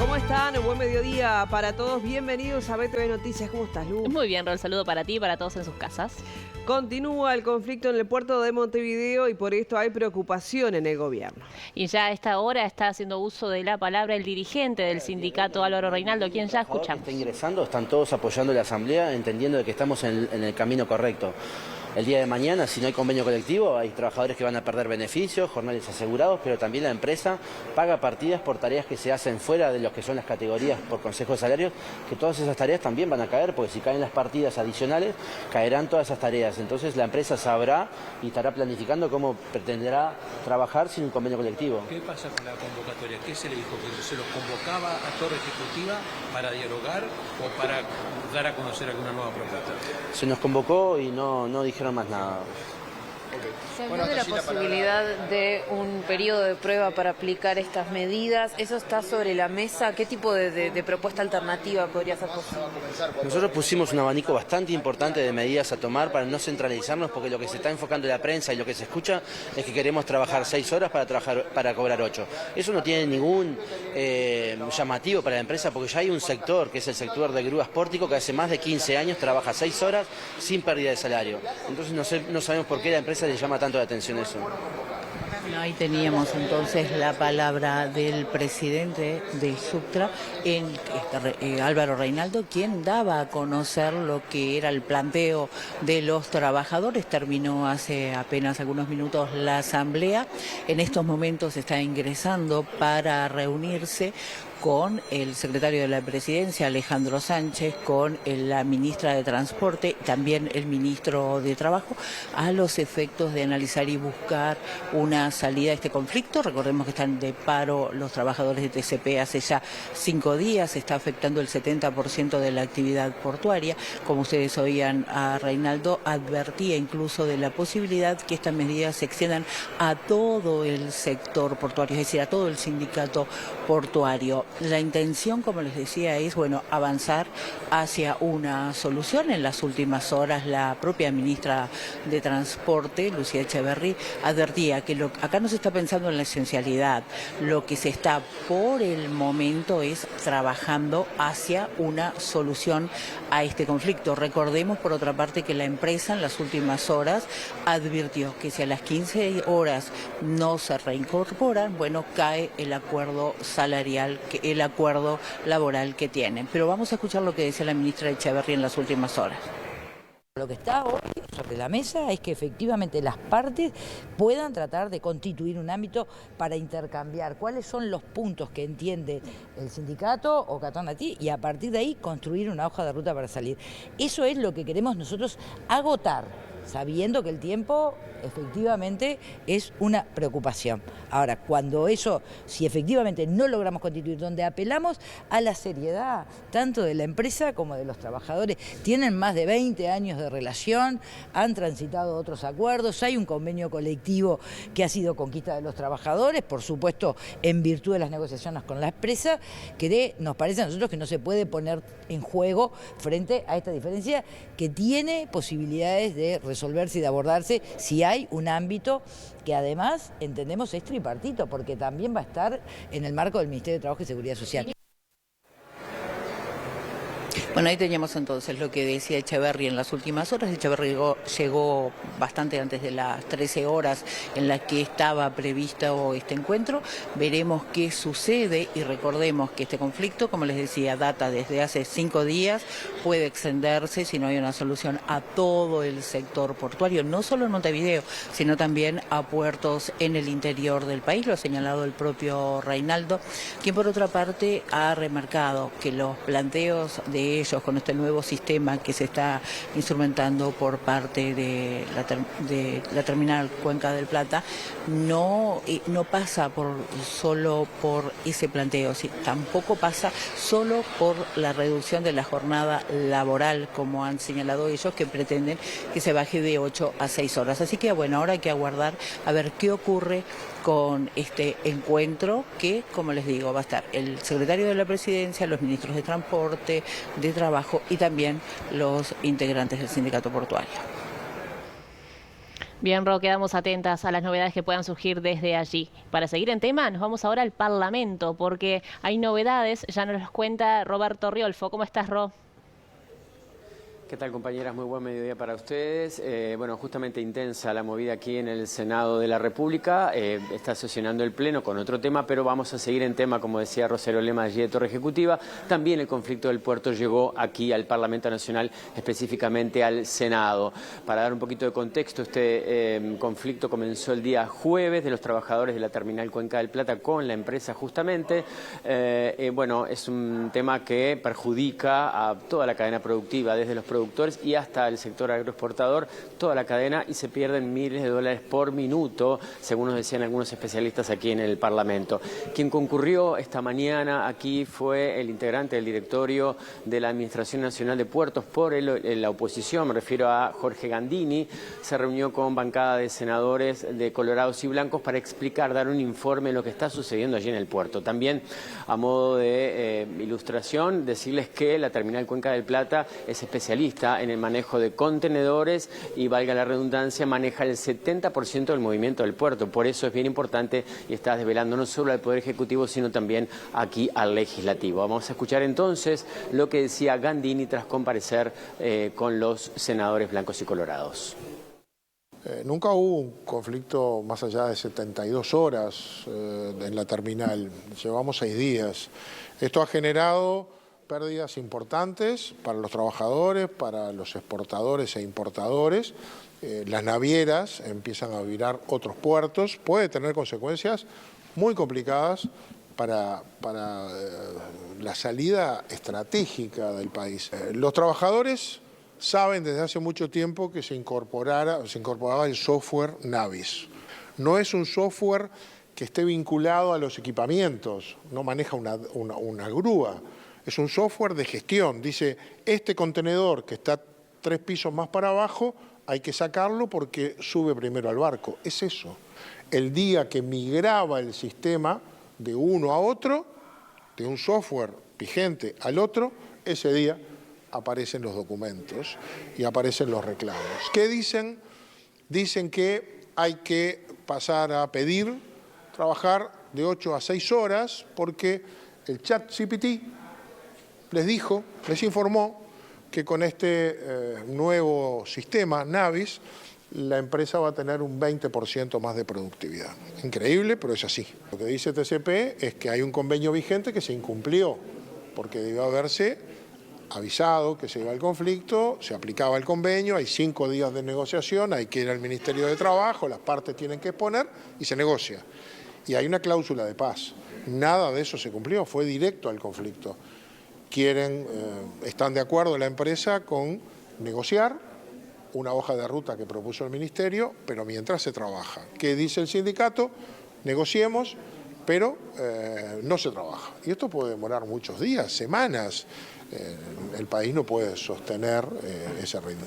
¿Cómo están? Buen mediodía para todos. Bienvenidos a BTV Noticias. ¿Cómo estás, Lu? Muy bien, Rol. Saludo para ti y para todos en sus casas. Continúa el conflicto en el puerto de Montevideo y por esto hay preocupación en el gobierno. Y ya a esta hora está haciendo uso de la palabra el dirigente del sindicato, Álvaro Reinaldo, quien ya escuchamos. Está ingresando, están todos apoyando la asamblea, entendiendo de que estamos en el camino correcto. El día de mañana, si no hay convenio colectivo, hay trabajadores que van a perder beneficios, jornales asegurados, pero también la empresa paga partidas por tareas que se hacen fuera de lo que son las categorías por consejo de salarios, que todas esas tareas también van a caer, porque si caen las partidas adicionales, caerán todas esas tareas. Entonces la empresa sabrá y estará planificando cómo pretenderá trabajar sin un convenio colectivo. ¿Qué pasa con la convocatoria? ¿Qué se le dijo? ¿Que se los convocaba a torre ejecutiva para dialogar o para dar a conocer alguna nueva propuesta? Se nos convocó y no dijeron más nada. Se habló de la posibilidad de un periodo de prueba para aplicar estas medidas. ¿Eso está sobre la mesa? ¿Qué tipo de propuesta alternativa podría ser posible? Nosotros pusimos un abanico bastante importante de medidas a tomar para no centralizarnos, porque lo que se está enfocando en la prensa y lo que se escucha es que queremos trabajar 6 horas para cobrar 8. Eso no tiene ningún llamativo para la empresa, porque ya hay un sector, que es el sector de grúas pórtico, que hace más de 15 años trabaja 6 horas sin pérdida de salario. Entonces no sabemos por qué la empresa le llama tanto la atención eso. Bueno, ahí teníamos entonces la palabra del presidente del Subtra, Álvaro Reinaldo, quien daba a conocer lo que era el planteo de los trabajadores. Terminó hace apenas algunos minutos la asamblea. En estos momentos está ingresando para reunirse con el secretario de la Presidencia, Alejandro Sánchez, con la ministra de Transporte, también el ministro de Trabajo, a los efectos de analizar y buscar una salida a este conflicto. Recordemos que están de paro los trabajadores de TCP hace ya 5 días, está afectando el 70% de la actividad portuaria. Como ustedes oían a Reinaldo, advertía incluso de la posibilidad que estas medidas se extiendan a todo el sector portuario, es decir, a todo el sindicato portuario. La intención, como les decía, es avanzar hacia una solución. En las últimas horas la propia ministra de Transporte, Lucía Echeverri, advertía que acá no se está pensando en la esencialidad, lo que se está por el momento es trabajando hacia una solución a este conflicto. Recordemos, por otra parte, que la empresa en las últimas horas advirtió que si a las 15 horas no se reincorporan, cae el acuerdo salarial, el acuerdo laboral que tienen. Pero vamos a escuchar lo que decía la ministra Echeverri en las últimas horas. Lo que está hoy sobre la mesa es que efectivamente las partes puedan tratar de constituir un ámbito para intercambiar cuáles son los puntos que entiende el sindicato o Catonati y a partir de ahí construir una hoja de ruta para salir. Eso es lo que queremos nosotros agotar, sabiendo que el tiempo efectivamente es una preocupación. Ahora, cuando eso, si efectivamente no logramos constituir, donde apelamos a la seriedad, tanto de la empresa como de los trabajadores, tienen más de 20 años de relación, han transitado otros acuerdos, hay un convenio colectivo que ha sido conquista de los trabajadores, por supuesto en virtud de las negociaciones con la empresa, que nos parece a nosotros que no se puede poner en juego frente a esta diferencia que tiene posibilidades de resolverse y de abordarse si hay un ámbito que además entendemos es tripartito, porque también va a estar en el marco del Ministerio de Trabajo y Seguridad Social. Bueno, ahí teníamos entonces lo que decía Echeverri en las últimas horas. Echeverri llegó bastante antes de las 13 horas en las que estaba previsto este encuentro. Veremos qué sucede y recordemos que este conflicto, como les decía, data desde hace 5 días, puede extenderse si no hay una solución a todo el sector portuario, no solo en Montevideo, sino también a puertos en el interior del país. Lo ha señalado el propio Reinaldo, quien por otra parte ha remarcado que los planteos de ellos con este nuevo sistema que se está instrumentando por parte de la terminal Cuenca del Plata no pasa solo por ese planteo, tampoco pasa solo por la reducción de la jornada laboral, como han señalado ellos, que pretenden que se baje de 8 a 6 horas. Así que ahora hay que aguardar a ver qué ocurre con este encuentro que, como les digo, va a estar el secretario de la Presidencia, los ministros de Transporte, de Trabajo y también los integrantes del sindicato portuario. Bien, Ro, quedamos atentas a las novedades que puedan surgir desde allí. Para seguir en tema, nos vamos ahora al Parlamento, porque hay novedades, ya nos las cuenta Roberto Riolfo. ¿Cómo estás, Ro? ¿Qué tal, compañeras? Muy buen mediodía para ustedes. Bueno, justamente intensa la movida aquí en el Senado de la República. Está sesionando el Pleno con otro tema, pero vamos a seguir en tema, como decía Rosario Lema allí de Torre Ejecutiva. También el conflicto del puerto llegó aquí al Parlamento Nacional, específicamente al Senado. Para dar un poquito de contexto, este conflicto comenzó el día jueves de los trabajadores de la terminal Cuenca del Plata con la empresa justamente. Bueno, es un tema que perjudica a toda la cadena productiva, desde los productores y hasta el sector agroexportador, toda la cadena, y se pierden miles de dólares por minuto, según nos decían algunos especialistas aquí en el Parlamento. Quien concurrió esta mañana aquí fue el integrante del directorio de la Administración Nacional de Puertos por la oposición, me refiero a Jorge Gandini. Se reunió con bancada de senadores de Colorados y Blancos para explicar, dar un informe de lo que está sucediendo allí en el puerto. También, a modo de ilustración, decirles que la terminal Cuenca del Plata es especialista en el manejo de contenedores y, valga la redundancia, maneja el 70% del movimiento del puerto. Por eso es bien importante y está desvelando no solo al Poder Ejecutivo, sino también aquí al Legislativo. Vamos a escuchar entonces lo que decía Gandini tras comparecer con los senadores blancos y colorados. Nunca hubo un conflicto más allá de 72 horas en la terminal. Llevamos 6 días. Esto ha generado pérdidas importantes para los trabajadores, para los exportadores e importadores. Las navieras empiezan a virar otros puertos. Puede tener consecuencias muy complicadas para la salida estratégica del país. Los trabajadores saben desde hace mucho tiempo que se incorporaba el software Navis. No es un software que esté vinculado a los equipamientos, no maneja una grúa. Es un software de gestión. Dice, este contenedor que está 3 pisos más para abajo, hay que sacarlo porque sube primero al barco. Es eso. El día que migraba el sistema de uno a otro, de un software vigente al otro, ese día aparecen los documentos y aparecen los reclamos. ¿Qué dicen? Dicen que hay que pasar a pedir trabajar de 8 a 6 horas porque el ChatGPT les informó que con este nuevo sistema, Navis, la empresa va a tener un 20% más de productividad. Increíble, pero es así. Lo que dice TCP es que hay un convenio vigente que se incumplió, porque debió haberse avisado que se iba al conflicto, se aplicaba el convenio, hay 5 días de negociación, hay que ir al Ministerio de Trabajo, las partes tienen que exponer y se negocia. Y hay una cláusula de paz. Nada de eso se cumplió, fue directo al conflicto. Están de acuerdo la empresa con negociar una hoja de ruta que propuso el Ministerio, pero mientras se trabaja. ¿Qué dice el sindicato? Negociemos, pero no se trabaja. Y esto puede demorar muchos días, semanas. El país no puede sostener ese ritmo.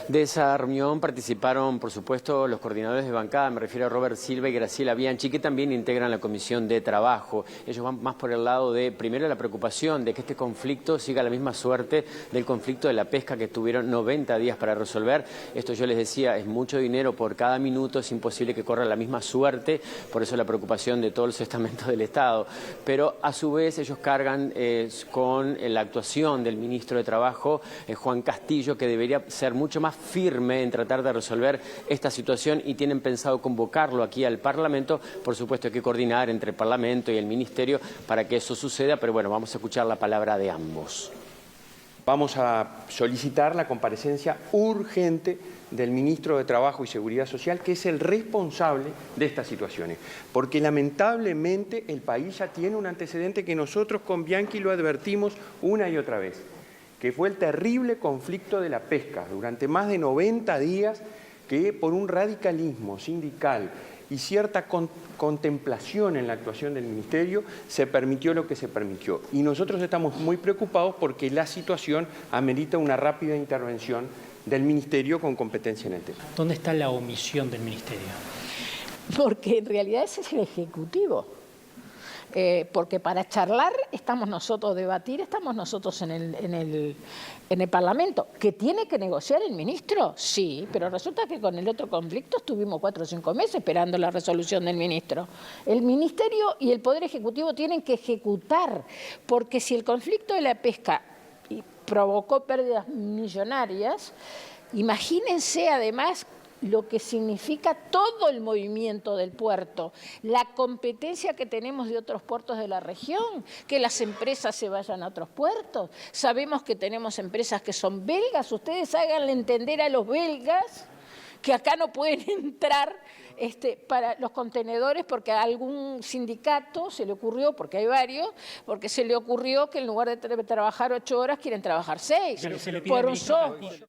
De esa reunión participaron, por supuesto, los coordinadores de bancada, me refiero a Robert Silva y Graciela Bianchi, que también integran la Comisión de Trabajo. Ellos van más por el lado de, primero, la preocupación de que este conflicto siga la misma suerte del conflicto de la pesca que tuvieron 90 días para resolver. Esto, yo les decía, es mucho dinero por cada minuto, es imposible que corra la misma suerte, por eso la preocupación de todos los estamentos del Estado. Pero, a su vez, ellos cargan con la actuación del ministro de Trabajo, Juan Castillo, que debería ser mucho más firme en tratar de resolver esta situación y tienen pensado convocarlo aquí al Parlamento. Por supuesto hay que coordinar entre el Parlamento y el Ministerio para que eso suceda, pero bueno, vamos a escuchar la palabra de ambos. Vamos a solicitar la comparecencia urgente del ministro de Trabajo y Seguridad Social, que es el responsable de estas situaciones. Porque lamentablemente el país ya tiene un antecedente que nosotros con Bianchi lo advertimos una y otra vez, que fue el terrible conflicto de la pesca durante más de 90 días, que por un radicalismo sindical y cierta contemplación en la actuación del Ministerio se permitió lo que se permitió. Y nosotros estamos muy preocupados porque la situación amerita una rápida intervención del Ministerio con competencia en el tema. ¿Dónde está la omisión del Ministerio? Porque en realidad ese es el Ejecutivo. porque para charlar estamos nosotros, debatir estamos nosotros en el Parlamento. ¿Que tiene que negociar el ministro? Sí, pero resulta que con el otro conflicto estuvimos 4 o 5 meses esperando la resolución del ministro. El Ministerio y el Poder Ejecutivo tienen que ejecutar, porque si el conflicto de la pesca provocó pérdidas millonarias, imagínense además lo que significa todo el movimiento del puerto, la competencia que tenemos de otros puertos de la región, que las empresas se vayan a otros puertos. Sabemos que tenemos empresas que son belgas, ustedes háganle entender a los belgas que acá no pueden entrar para los contenedores porque a algún sindicato se le ocurrió, porque hay varios, porque se le ocurrió que en lugar de trabajar 8 horas quieren trabajar 6 por un software.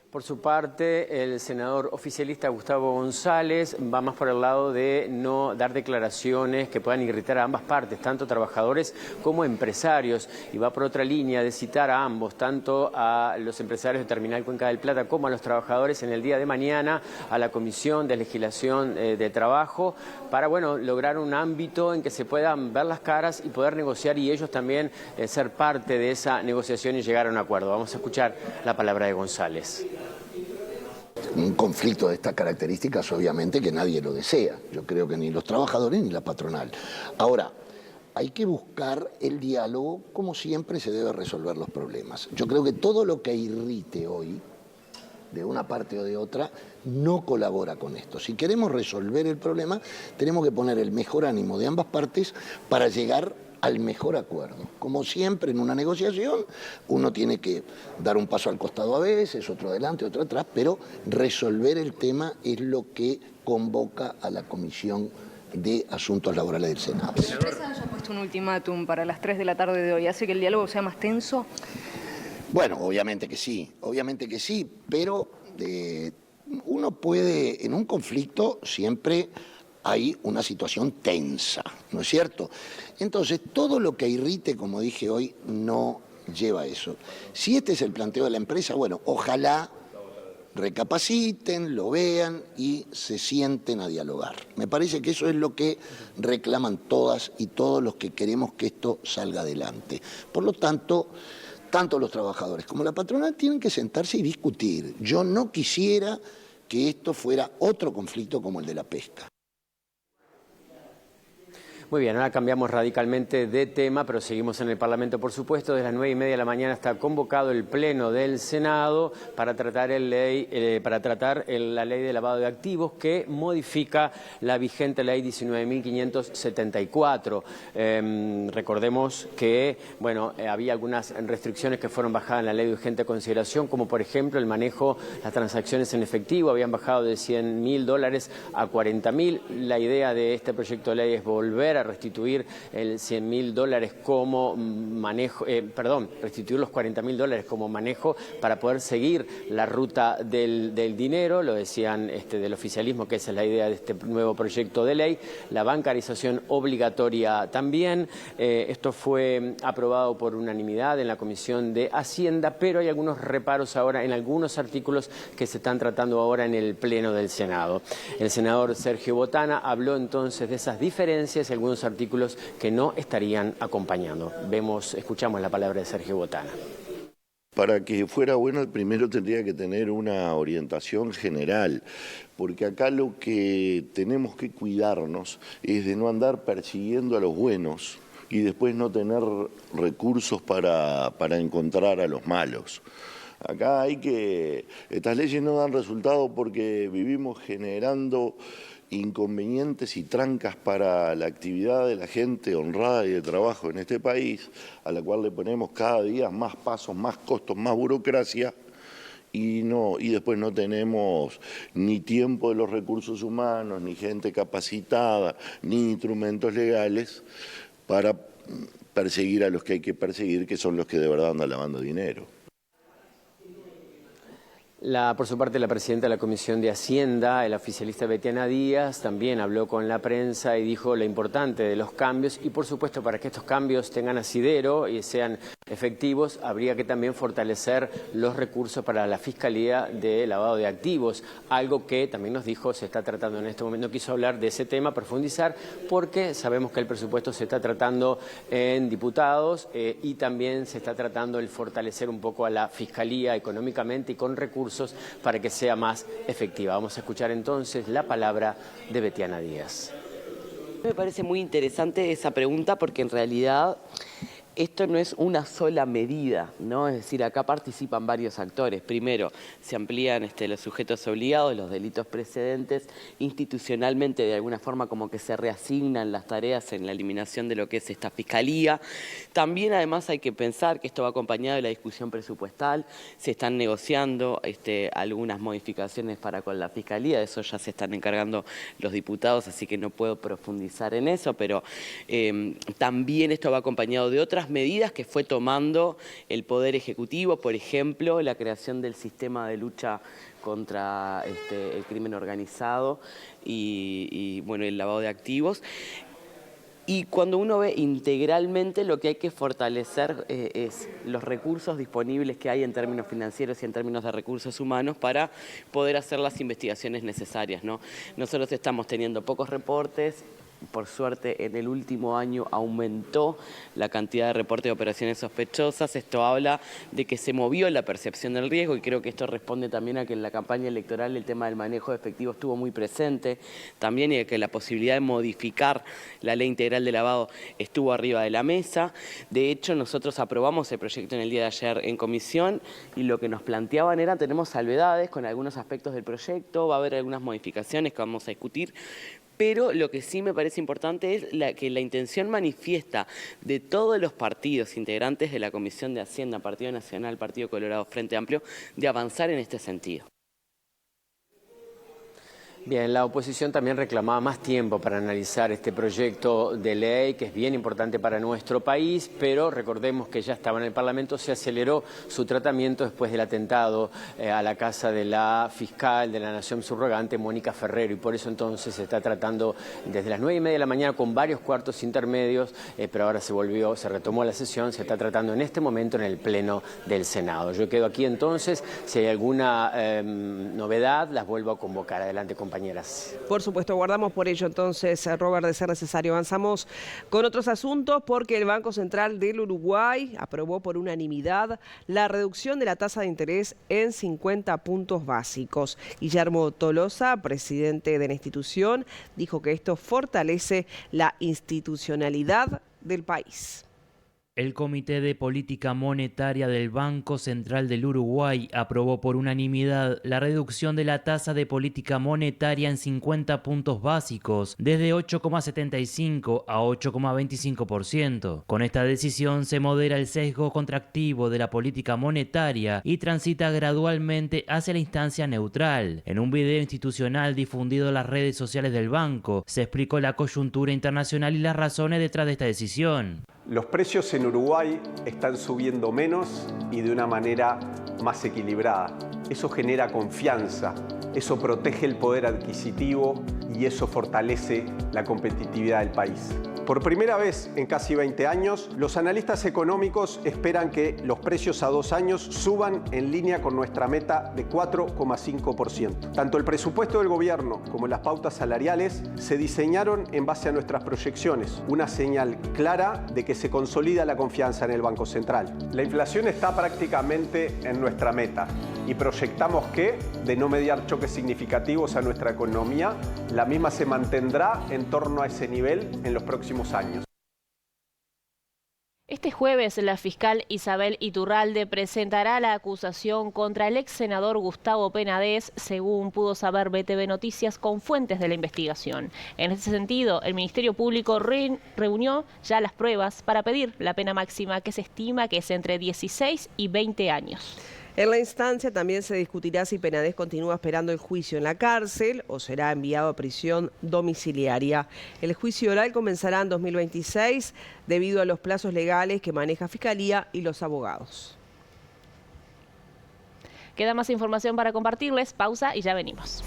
Por su parte, el senador oficialista Gustavo González va más por el lado de no dar declaraciones que puedan irritar a ambas partes, tanto trabajadores como empresarios, y va por otra línea de citar a ambos, tanto a los empresarios de Terminal Cuenca del Plata como a los trabajadores en el día de mañana a la Comisión de Legislación de Trabajo para, bueno, lograr un ámbito en que se puedan ver las caras y poder negociar y ellos también ser parte de esa negociación y llegar a un acuerdo. Vamos a escuchar la palabra de González. Un conflicto de estas características obviamente que nadie lo desea, yo creo que ni los trabajadores ni la patronal. Ahora, hay que buscar el diálogo, como siempre se debe resolver los problemas. Yo creo que todo lo que irrite hoy, de una parte o de otra, no colabora con esto. Si queremos resolver el problema, tenemos que poner el mejor ánimo de ambas partes para llegar al mejor acuerdo. Como siempre en una negociación, uno tiene que dar un paso al costado a veces, otro adelante, otro atrás, pero resolver el tema es lo que convoca a la Comisión de Asuntos Laborales del Senado. ¿La empresa haya puesto un ultimátum para las 3 de la tarde de hoy? ¿Hace que el diálogo sea más tenso? Bueno, obviamente que sí, pero uno puede, en un conflicto siempre hay una situación tensa, ¿no es cierto? Entonces, todo lo que irrite, como dije hoy, no lleva a eso. Si este es el planteo de la empresa, bueno, ojalá recapaciten, lo vean y se sienten a dialogar. Me parece que eso es lo que reclaman todas y todos los que queremos que esto salga adelante. Por lo tanto, tanto los trabajadores como la patronal tienen que sentarse y discutir. Yo no quisiera que esto fuera otro conflicto como el de la pesca. Muy bien, ahora cambiamos radicalmente de tema, pero seguimos en el Parlamento, por supuesto. Desde las 9:30 de la mañana está convocado el Pleno del Senado para tratar la ley de lavado de activos que modifica la vigente ley 19.574. Recordemos que, bueno, había algunas restricciones que fueron bajadas en la ley de urgente consideración, como por ejemplo el manejo, las transacciones en efectivo, habían bajado de $100.000 a $40.000. La idea de este proyecto de ley es volver a restituir el $100.000 como manejo, restituir los $40.000 como manejo para poder seguir la ruta del dinero, lo decían del oficialismo, que esa es la idea de este nuevo proyecto de ley. La bancarización obligatoria también, esto fue aprobado por unanimidad en la Comisión de Hacienda, pero hay algunos reparos ahora en algunos artículos que se están tratando ahora en el Pleno del Senado. El senador Sergio Botana habló entonces de esas diferencias y algunos artículos que no estarían acompañando. Escuchamos la palabra de Sergio Botana. Para que fuera bueno, el primero tendría que tener una orientación general, porque acá lo que tenemos que cuidarnos es de no andar persiguiendo a los buenos y después no tener recursos para encontrar a los malos. Acá estas leyes no dan resultado porque vivimos generando inconvenientes y trancas para la actividad de la gente honrada y de trabajo en este país, a la cual le ponemos cada día más pasos, más costos, más burocracia, y después no tenemos ni tiempo de los recursos humanos, ni gente capacitada, ni instrumentos legales para perseguir a los que hay que perseguir, que son los que de verdad andan lavando dinero. Por su parte, la presidenta de la Comisión de Hacienda, la oficialista Betiana Díaz, también habló con la prensa y dijo lo importante de los cambios y, por supuesto, para que estos cambios tengan asidero y sean efectivos, habría que también fortalecer los recursos para la Fiscalía de lavado de activos, algo que también nos dijo se está tratando en este momento. No quiso hablar de ese tema, profundizar, porque sabemos que el presupuesto se está tratando en diputados y también se está tratando el fortalecer un poco a la Fiscalía económicamente y con recursos para que sea más efectiva. Vamos a escuchar entonces la palabra de Betiana Díaz. Me parece muy interesante esa pregunta porque en realidad esto no es una sola medida, ¿no? Es decir, acá participan varios actores. Primero, se amplían los sujetos obligados, los delitos precedentes, institucionalmente de alguna forma como que se reasignan las tareas en la eliminación de lo que es esta fiscalía. También además hay que pensar que esto va acompañado de la discusión presupuestal, se están negociando algunas modificaciones para con la fiscalía, de eso ya se están encargando los diputados, así que no puedo profundizar en eso, pero también esto va acompañado de otras medidas que fue tomando el Poder Ejecutivo, por ejemplo, la creación del sistema de lucha contra el crimen organizado y bueno, el lavado de activos. Y cuando uno ve integralmente, lo que hay que fortalecer es los recursos disponibles que hay en términos financieros y en términos de recursos humanos para poder hacer las investigaciones necesarias, ¿no? Nosotros estamos teniendo pocos reportes. Por suerte, en el último año aumentó la cantidad de reportes de operaciones sospechosas. Esto habla de que se movió la percepción del riesgo y creo que esto responde también a que en la campaña electoral el tema del manejo de efectivo estuvo muy presente también y de que la posibilidad de modificar la ley integral de lavado estuvo arriba de la mesa. De hecho, nosotros aprobamos el proyecto en el día de ayer en comisión y lo que nos planteaban era, tenemos salvedades con algunos aspectos del proyecto, va a haber algunas modificaciones que vamos a discutir, pero lo que sí me parece importante es que la intención manifiesta de todos los partidos integrantes de la Comisión de Hacienda, Partido Nacional, Partido Colorado, Frente Amplio, de avanzar en este sentido. Bien, la oposición también reclamaba más tiempo para analizar este proyecto de ley, que es bien importante para nuestro país, pero recordemos que ya estaba en el Parlamento, se aceleró su tratamiento después del atentado a la casa de la fiscal de la Nación subrogante, Mónica Ferrero, y por eso entonces se está tratando desde las 9:30 de la mañana con varios cuartos intermedios, pero ahora se retomó la sesión, se está tratando en este momento en el Pleno del Senado. Yo quedo aquí entonces, si hay alguna novedad, las vuelvo a convocar. Adelante, compañeros. Por supuesto, guardamos por ello entonces, Robert, de ser necesario. Avanzamos con otros asuntos porque el Banco Central del Uruguay aprobó por unanimidad la reducción de la tasa de interés en 50 puntos básicos. Guillermo Tolosa, presidente de la institución, dijo que esto fortalece la institucionalidad del país. El Comité de Política Monetaria del Banco Central del Uruguay aprobó por unanimidad la reducción de la tasa de política monetaria en 50 puntos básicos, desde 8,75 a 8,25%. Con esta decisión se modera el sesgo contractivo de la política monetaria y transita gradualmente hacia la instancia neutral. En un video institucional difundido en las redes sociales del banco, se explicó la coyuntura internacional y las razones detrás de esta decisión. Los precios en Uruguay están subiendo menos y de una manera más equilibrada. Eso genera confianza, eso protege el poder adquisitivo y eso fortalece la competitividad del país. Por primera vez en casi 20 años, los analistas económicos esperan que los precios a 2 años suban en línea con nuestra meta de 4,5%. Tanto el presupuesto del gobierno como las pautas salariales se diseñaron en base a nuestras proyecciones, una señal clara de que se consolida la confianza en el Banco Central. La inflación está prácticamente en nuestra meta y proyectamos que, de no mediar choques significativos a nuestra economía, la misma se mantendrá en torno a ese nivel en los próximos años. Este jueves, la fiscal Isabel Iturralde presentará la acusación contra el ex senador Gustavo Penades, según pudo saber BTV Noticias con fuentes de la investigación. En ese sentido, el Ministerio Público reunió ya las pruebas para pedir la pena máxima, que se estima que es entre 16 y 20 años. En la instancia también se discutirá si Penades continúa esperando el juicio en la cárcel o será enviado a prisión domiciliaria. El juicio oral comenzará en 2026 debido a los plazos legales que maneja Fiscalía y los abogados. Queda más información para compartirles. Pausa y ya venimos.